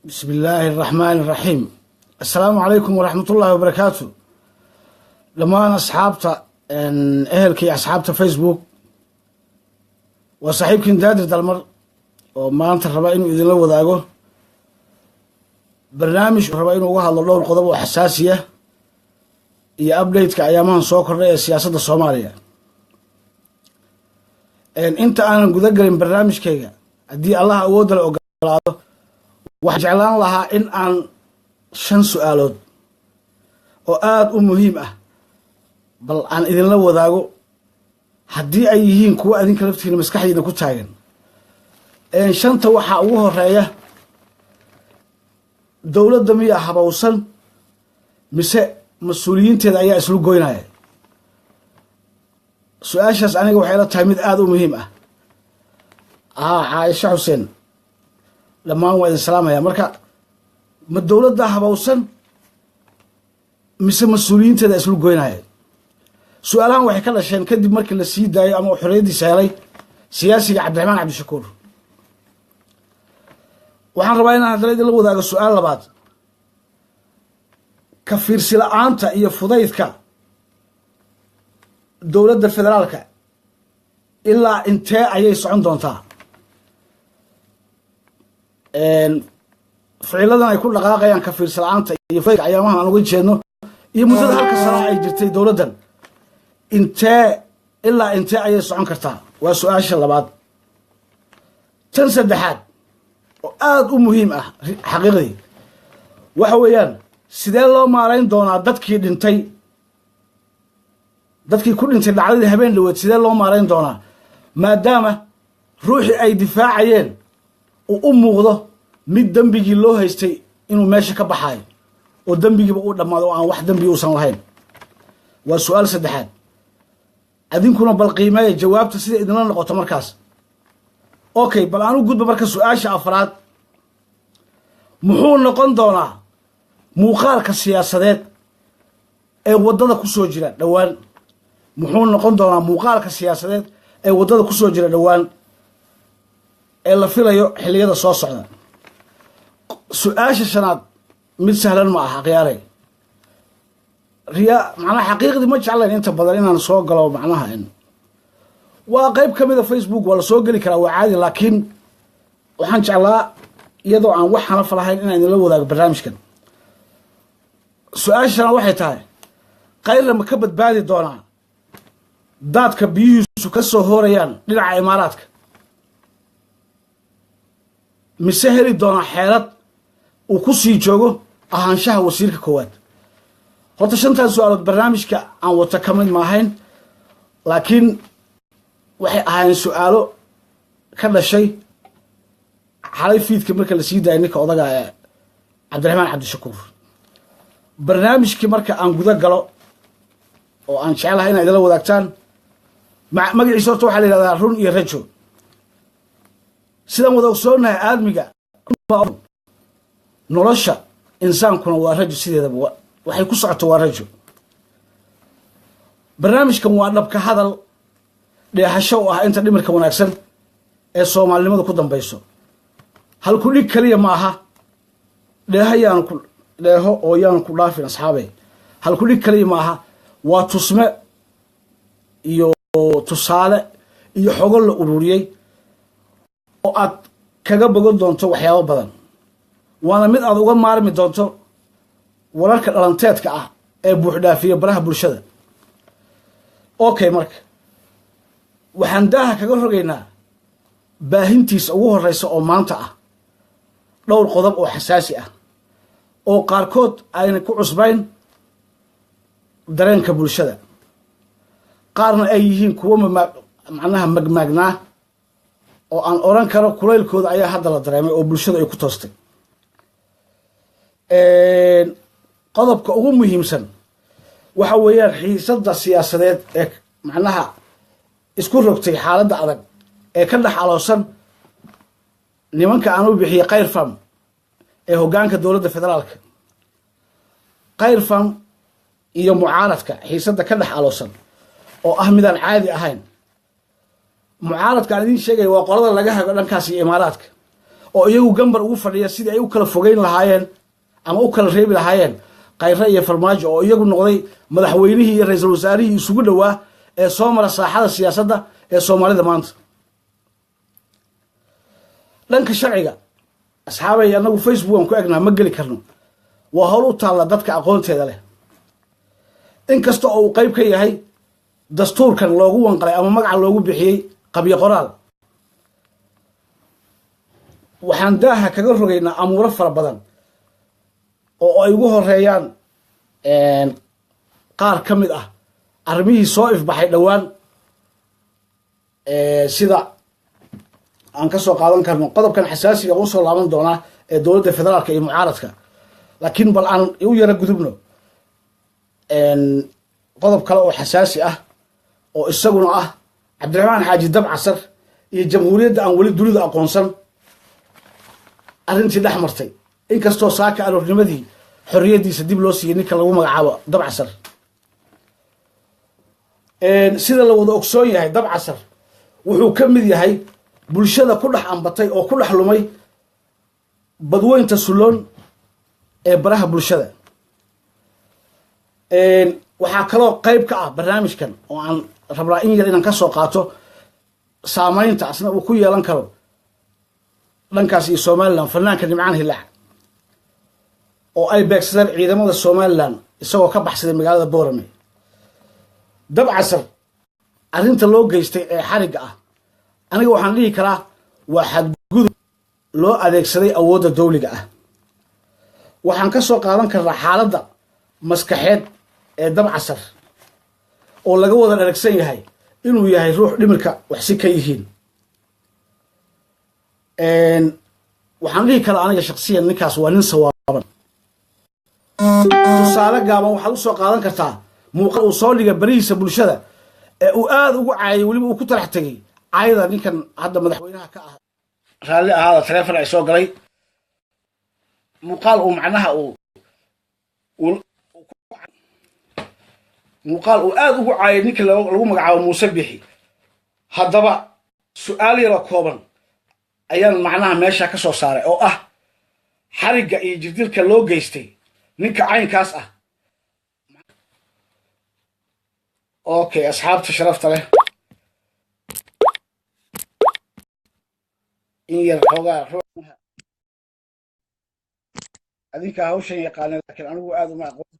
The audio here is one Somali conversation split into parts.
بسم الله الرحمن الرحيم. السلام عليكم ورحمة الله وبركاته. لما أنا أصحابته أهلكي أصحابته فيسبوك وصاحبك دادر دالمر وما أنت الربائن إذن لو ذاقه برنامج الربائن وها الله القضاء وحساسية هي أبديت كأيامان سوكر رئيس سياسة الصومالية. أنت أنا قدقرين برنامج كيغا أدي الله أود الأقلاده waxaan jeclaan lahaa in aan 5 su'aalood oo aad u muhiim ah bal aan idinla wadaago haddii ay yihiin kuwa idinka laftiina maskaxdiina ku taagan. shanta waxa ugu horeeya dawladda miyaa habawsan mise mas'uuliyiinteeda ayaa islu goynaya. su'aashaas aniga waxay la tahay mid aad u muhiim ah. Caaisha Xuseen lamaan waa idin salaamaya. marka ma dawladda habawsan mise mas'uuliyiinteeda islu goynaya. su'aalahan waxay ka dhasheen kadib markii la sii daayay ama xorriyadiisa helay siyaasiga Cabdiraxmaan Cabdishakuur. waxaan rabaa inaan hadda idin la wadaago su'aal labaad. ka fiirsi la'aanta iyo fudaydka dawladda federaalka ilaa intee ayay socon doontaa. ficiladan ay ku dhaqaaqayaan ka fiirsi la'aanta iyo fudaydka ayaamahan aan uga jeedno iyo muddada halka sano ay jirtay dawladdan ilaa intee ayay socon kartaa. waa su'aasha labaad. tan saddexaad oo aad u muhiim ah xaqiiqdii waxa weeyaan sidee loo maarayn doonaa dadkii ku dhintay dhacdadii habeen dhaweed sidee loo maarayn doonaa maadaama ruuxii ay difaacayeen uu u muuqdo mid dembigii loo haystay inuu meesha ka baxaayo oo dembigiiba uu dhammaado oo aan wax dembi uusan lahayn. waa su'aal saddexaad. adinkuna bal qiimeeya jawaabta sida idinla noqoto markaas. okay, bal aan u gudba marka su'aasha afraad. muxuu noqon doonaa muuqaalka siyaasadeed ee waddada ku soo jira dhowaan? muxuu noqon doonaa muuqaalka siyaasadeed ee waddada ku soo jira dhowaan ee la filayo xilliyada soo socda? su'aasha shanaad mid sahlan ma aha khiyaaray. macnaha xaqiiqdii ma jeclayn inta badan inaan soo galo macnaha waa qayb ka mid a Facebook waa la soo geli karaa waa caadi, laakiin waxaan jeclaa iyadoo aan wax xanaf lahayn inaan idinla wadaago barnaamijkan. su'aasha shanaad waxay tahay qayrna ma ka badbaadi doonaa daadka biyihiisu ka soo hoorayaan dhinaca imaaraadka mise heli doonaa xeelad uu ku sii joogo ahaanshaha wasiirka koowaad? horta shantaas su'aalood barnaamijka aan wato ka mid maahayn, laakiin waxay ahaayeen su'aalo ka dhashay xalay fiidka marka la sii daayay ninka odaga ee Cabdiraxmaan Cabdishakuur. barnaamijkii marka aan guda galo oo aan jecelahay inaad idinla wadaagtaan magaciisa horta waxaa la yidhahdaa run iyo rajo. sidaan wada ogsoonahay aadmiga nolosha insaankuna waa rajo, sideedaba waxay ku socoto waa rajo. barnaamijkan waa dhabka hadal dheehasho u ah inta dhimirka wanaagsan ee soomaalinimadu ku dambayso. halku dhig kaliya ma aha dheeho oo yaanu ku dhaafin asxaabey. halku dhig kaliya ma aha waa tusme iyo tusaale iyo xogo la ururiyey oo aad kaga bogan doonto waxyaabo badan. waana mid aad uga maarmi doonto wararka dhalanteedka ah ee buuxdhaafiya baraha bulshada. okay, marka waxaan daaha kaga rogaynaa baahintiisa ugu horreysa oo maanta ah dhowr qodob oo xasaasi ah oo qaarkood ayna ku cusbayn dareenka bulshada, qaarna ay yihiin kuwo macnaha magmaagnaa oo aan oran karo kulaylkooda ayaa hadda la dareemay oo bulshada ay ku toostay. qodobka ugu muhiimsan waxa weeyaan xiisadda siyaasadeed ee macnaha isku rogtay xaaladda adag ee ka dhex aloosan nimanka aan u bixiyey Khayr Fam ee hoggaanka dowladda federaalka. Khayr Fam iyo mucaaradka xiisadda ka dhex aloosan oo ah midaan caadi ahayn. mucaaradka aan idiin sheegay waa qolada laga hago dhankaas iyo imaaraadka oo iyagu gambar ugu fadhiya sidii ay u kala fogeyn lahaayeen ama u kala reebi lahaayeen Khayre iyo Farmaajo oo iyagu noqday madaxweynihii iyo ra'iisul wasaarihii isugu dhawaa ee soo mara saaxada siyaasadda ee Soomaalida maanta dhanka sharciga asxaabay anagu Facebook aan ku egnaa ma gali karno waa hawl u taala dadka aqoonteeda leh inkasta oo uu qayb ka yahay dastuurkan loogu wanqalay ama magaca loogu bixiyay qabyo qoraal waxaan daaha kaga rogaynaa amuuro fara badan oo ay ugu horeeyaan qaar ka mid ah arrimihii soo ifbaxay dhowaan sida aan ka soo qaadan karno qodobkan xasaasiga u soo laaban doonaa ee dowladda federaalka iyo mucaaradka laakiin bal aan u yara gudubno qodob kale oo xasaasi ah oo isaguna ah Cabdiraxmaan Xaaji Dabcasar iyo jamhuuriyadda aan wali dunida aqoonsan arrintii dhex martay inkastoo saaka aroornimadii xorriyadiisa dib loo siiyay ninka lagu magacaabo Dabcasar sida la wada ogsoon yahay Dabcasar wuxuu ka mid yahay bulshada ku dhex ambatay oo ku dhex lumay badweynta Suloon ee baraha bulshada waxaa kaloo qayb ka ah barnaamijkan oo aan rabnaa in yar inaan ka soo qaato saamaynta asna uu ku yeelan karo dhankaas iyo Somaliland fanaanka Nimcaan Hilaac oo ay beegsadeen ciidamada Somaliland isagoo ka baxsaday magaalada Boorame Dabcasar arrinta loo geystay ee xariga ah aniga waxaan dhihi karaa waa xadgudub loo adeegsaday awoodda dawliga ah waxaan ka soo qaadan karnaa xaaladda maskaxeed ee Dabcasar oo laga wada dharagsan yahay inuu yahay ruux dhimirka wax si ka yihiin waxaan dhihi karaa aniga shakhsiyan ninkaas waa nin sawaaban tusaale gaaban waxaad u soo qaadan kartaa muuqaal uu soo dhigay barihiisa bulshada ee uu aad ugu caayay weliba uu ku talax tegay caayada ninkan hadda madaxweynaha ka ah raalli ahaada taleefon ay soo galay muuqaal uu macnaha muuqaal uu aad ugu caayay ninka lagu magacaabo Muuse Bixi haddaba su'aal yar oo kooban ayaan macnaha meesha ka soo saaray oo ah xariga iyo jirdilka loo geystay ninka caynkaas ah okay asxaabta sharafta leh in yar xoogaa adinka hawshan yaqaanay laakiin anigu aad uma aqoon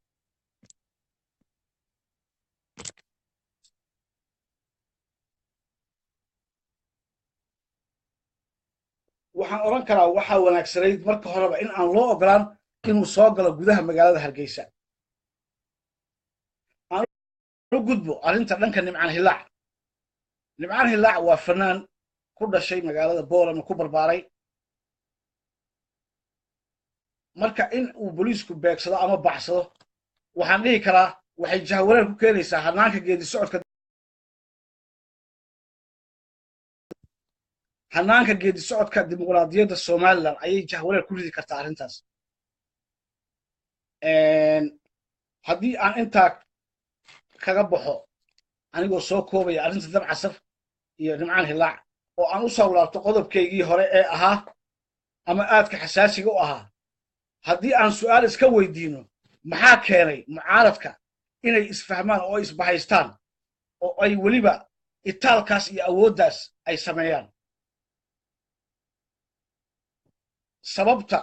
waxaan oran karaa waxaa wanaagsanayd marka horeba in aan loo ogolaan inuu soo galo gudaha magaalada Hargeysa aan u gudbo arrinta dhanka Nimcaan Hilaac waa fanaan ku dhashay magaalada Boorame ku barbaaray marka in uu booliisku beegsado ama baxsado waxaan dhihi karaa waxay jahwareer ku keenaysaa hanaanka geedi socodka dimuqraadiyadda Somaliland ayay jahwareer ku ridi kartaa arrintaas haddii aan intaa kaga baxo anigoo soo koobaya arrinta Dabcasar iyo Nimcaan Hilaac oo aan u soo laabto qodobkaygii hore ee ahaa ama aadka xasaasiga u ahaa haddii aan su'aal iska weydiino maxaa keenay mucaaradka inay isfahmaan oo isbahaystaan oo ay weliba itaalkaas iyo awooddaas ay sameeyaan sababta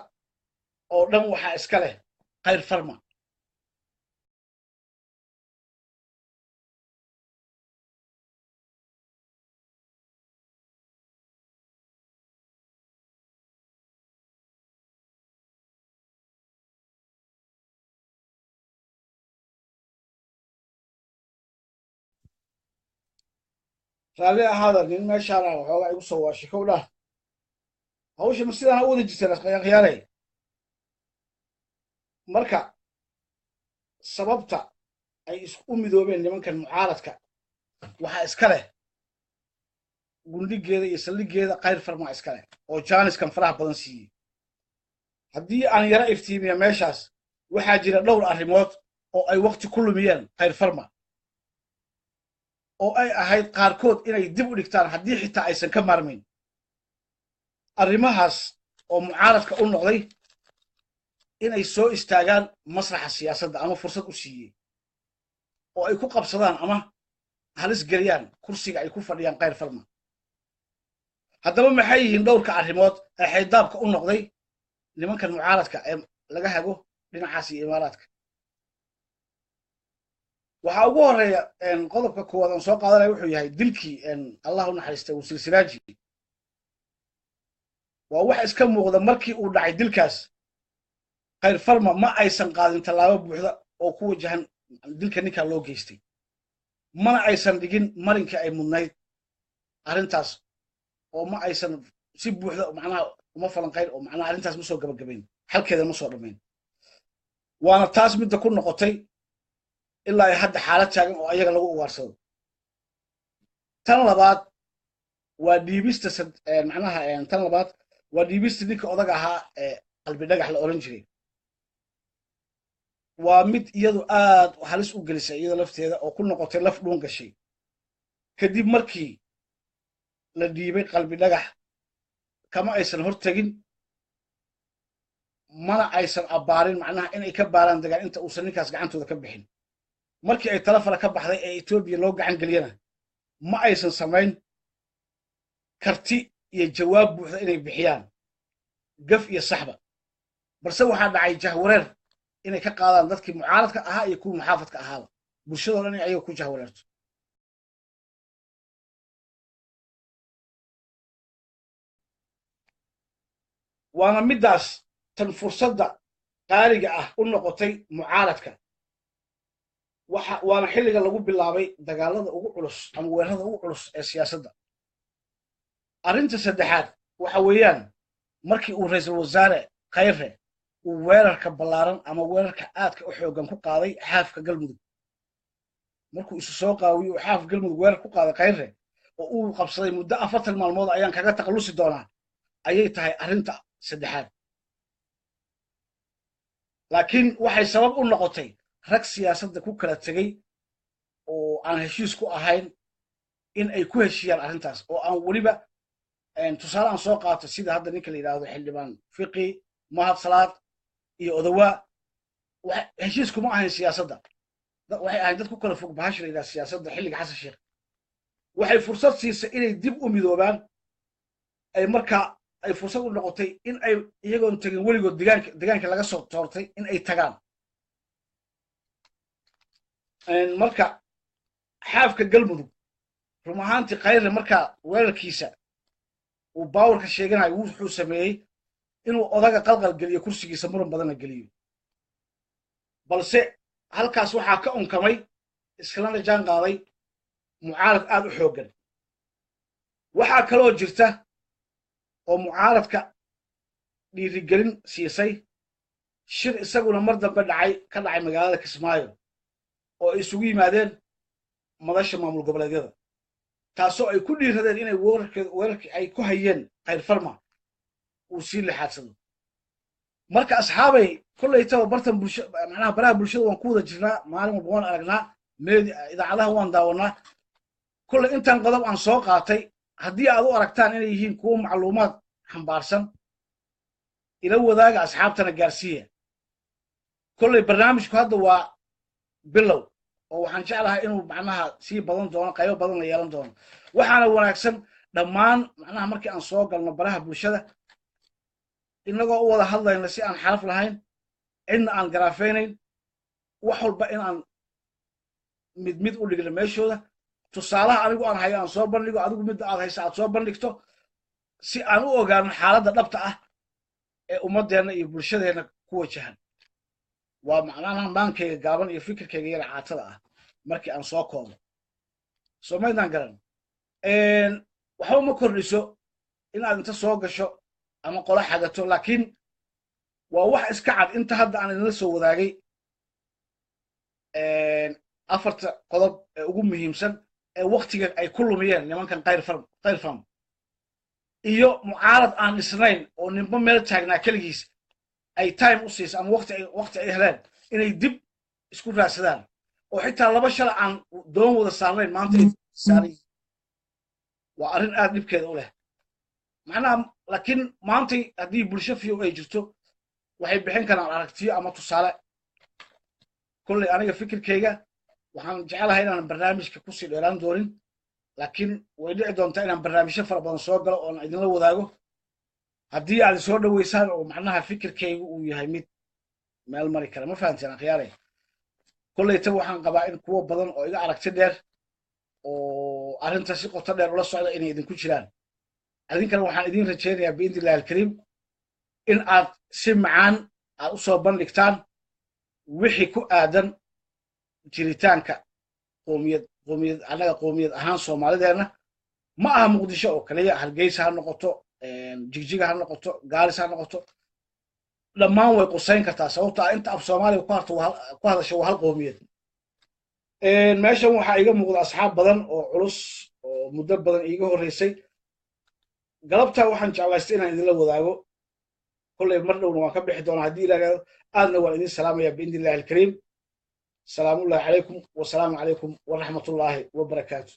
oo dhan waxaa iska leh Khayr Farma raalli ahaada nin meeshaan waxoogaa igu soo waashay kow dhah hawsha ma sidaan u wada jirteen khiyaarey marka sababta ay isku midoobeen nimankan mucaaradka waxaa iska leh gundhigeeda iyo saldhigeeda Khayr Farma iska leh oo jaaniskan faraha badan siiyey haddii aan yara iftiimiya meeshaas waxaa jira dhowr arrimood oo ay waqti ku lumiyeen Khayr Farma oo ay ahayd qaarkood inay dib u dhigtaan haddii xitaa aysan ka maarmayn arrimahaas oo mucaaradka u noqday inay soo istaagaan masraxa siyaasadda ama fursad u siiyey oo ay ku qabsadaan ama halis geliyaan kursiga ay ku fadhiyaan khayr farma haddaba maxay yihiin dhowrka arrimood ee xaydaabka u noqday nimankan mucaaradka ee laga hago dhinacaas iyo imaaraadka waxaa ugu horeeya qodobka koowaad aan soo qaadanaya wuxuu yahay dilkii allah u naxariistay wasiir siraaji waa wax iska muuqda markii uu dhacay dilkaas khayr farma ma aysan qaadin tallaabo buuxda oo ku wajahan dilka ninkaa loo geystay mana aysan dhigin marinkii ay mudnayd arrintaas oo ma aysan si buuxda macnaha uma falanqayn oo macnaha arrintaas ma soo gabagabayn xalkeeda ma soo dhammayn waana taas midda ku noqotay ilaa ay hadda xaalad taagan oo ayaga lagu ugaarsado tan labaad waa dhiibista macnaha tan labaad waa dhiibista ninka odaga ahaa ee qalbi dhagax la oran jiray waa mid iyadu aad halis u gelisay iyada lafteeda oo ku noqotay laf dhuun gashay kadib markii la dhiibay qalbi dhagax kama aysan hortegin mana aysan abbaarin macnaha inay ka baaraan degaan inta uusan ninkaas gacantooda ka bixin markii ay talafala ka baxday ee etoobiya loo gacan geliyana ma aysan samayn karti iyo jawaab buuxda inay bixiyaan gaf iyo saxba balse waxaa dhacay jahwareer inay ka qaadaan dadkii mucaaradka ahaa iyo kuwii muxaafadka ahaaba bulshadoo dhan in ayaga ku jahwareerto waana middaas tan fursadda qaaliga ah u noqotay mucaaradka waana xilliga lagu bilaabay dagaalada ugu culus ama weerarada ugu culus ee siyaasadda arrinta saddexaad waxa weeyaan markii uu ra'iisul wasaare khayre uu weerarka ballaaran ama weerarka aadka u xooggan ku qaaday xaafka galmudug markuu isu soo qaawiyo uu xaafka galmudug weerar ku qaaday khayre oo uu qabsaday muddo 40 maalmood ayaan kaga taqallusi doonaa ayay tahay arrinta saddexaad laakiin waxay sabab u noqotay rag siyaasadda ku kala tegey oo aan heshiis ku ahayn in ay ku heshiyaan arrintaas oo aan weliba tusaale aan soo qaato sida hadda ninka la yidhaahdo xildhibaan fiqi mahad salaad iyo odawaa heshiis kuma ahayn siyaasadda waxay ahayn dad ku kala fog bahasha la yidhahdo siyaasadda xilliga xasan sheekh waxay fursad siisay inay dib u midoobaan ay markaa ay fursad u noqotay in ay iyagoon tegin weligood degaanka laga soo toortay in ay tagaan marka xaafka galmudug run ahaantii khayre markaa weerarkiisa uu baawarka sheeganayo wuxuu sameeyey inuu odaga qalqal geliyo kursigiisa muran badanna geliyo balse halkaas waxaa ka unkamay iskalana jaan qaaday mucaarad aad u xooggan waxaa kaloo jirta oo mucaaradka dhiirigelin siisay shir isaguna mar dambe ka dhacay magaalada kismaayo oo ay isugu yimaadeen madasha maamul goboleedyada taasoo ay ku dhiiradeen inay weerarkii ay ku hayeen khayr farma uu sii lixaadsado marka asxaabay kollaytaba bartan macnaha baraha bulshada waan ku wada jirnaa maalin walba waan aragnaa idaacadaha waan daawanaa kollay intaan qodob aan soo qaatay haddii aad u aragtaan inay yihiin kuwo macluumaad xambaarsan ila wadaaga asxaabtana gaarsiiya kollay barnaamijku hadda waa bilow oo waxaan jeclahay inuu macnaha sii badan doono qaybo badan la yeelan doono waxaana wanaagsan dhammaan macnaha markii aan soo galno baraha bulshada inagoo u wada hadlayna si aan xaraf lahayn cidna aan garaafaynayn wax walba in aan mid u dhigno meeshooda tusaalaha anigu aan hayo aan soo bandhigo adigu midda aad haysa aad soo bandhigto si aan u ogaano xaaladda dhabta ah ee ummadeenna iyo bulshadeenna ku wajahan waa macnaha maankayga gaaban iyo fikirkayga yara caatada ah markii aan soo koobo soo maydaan garan waxba ma kordhiso in aad inta soo gasho ama qola xagato laakiin waa wax iska cad inta hadda aan idinla soo wadaagay afarta qodob ee ugu muhiimsan ee waktiga ay ku lumiyeen nimankan khayr farm iyo mucaarad aan isnayn oo ninba meel taagnaa keligiis ay time u siisa ama waqti ay heleen inay dib isku raadsadaan oo xitaa laba shala aan doon wada saarnayn maanta ay saaran waa arrin aad dhibkeeda u leh معناها لكن مانتي هدي بلشة فيه أي جرتو waxay bixin karaan aragtiyo ama tusaale kulli aniga fikirkayga waxaan jecelahay inaan barnaamijka ku sii dheeraan doonin laakiin way dhici doontaa inaan barnaamijyo fara badan soo galo oon idinla wadaago haddii aad soo dhaweysaan oo macnaha fikirkaygu uu yahay mid meel mari kara ma fahanteen akhyaaray kollayta waxaan qabaa in kuwo badan oo iga aragti dheer oo arrinta si qoto dheer ula socda inay idinku jiraan idinkana waxaan idin rajaynayaa biidnillahi alkariim in aad si macaan aad u soo bandhigtaan wixii ku aadan jiritaanka qoomiyad annaga qoomiyad ahaan soomaalideena ma aha muqdisho oo kaliya hargeysa ha noqoto jigjiga ha noqoto gaaris ha noqoto dhammaan way qusayn kartaa sababta inta af soomaaliga ku hadasho waa hal qoomiyad meeshan waxaa iga muuqda asxaab badan oo culus oo muddo badan iiga horreysay galabta waxaan jeclaystay inaan idinla wadaago كل مرة ونوقف بحثنا هدي لنا أنا وإذن سلام يا بإذن الله الكريم سلام الله عليكم والسلام عليكم ورحمة الله وبركاته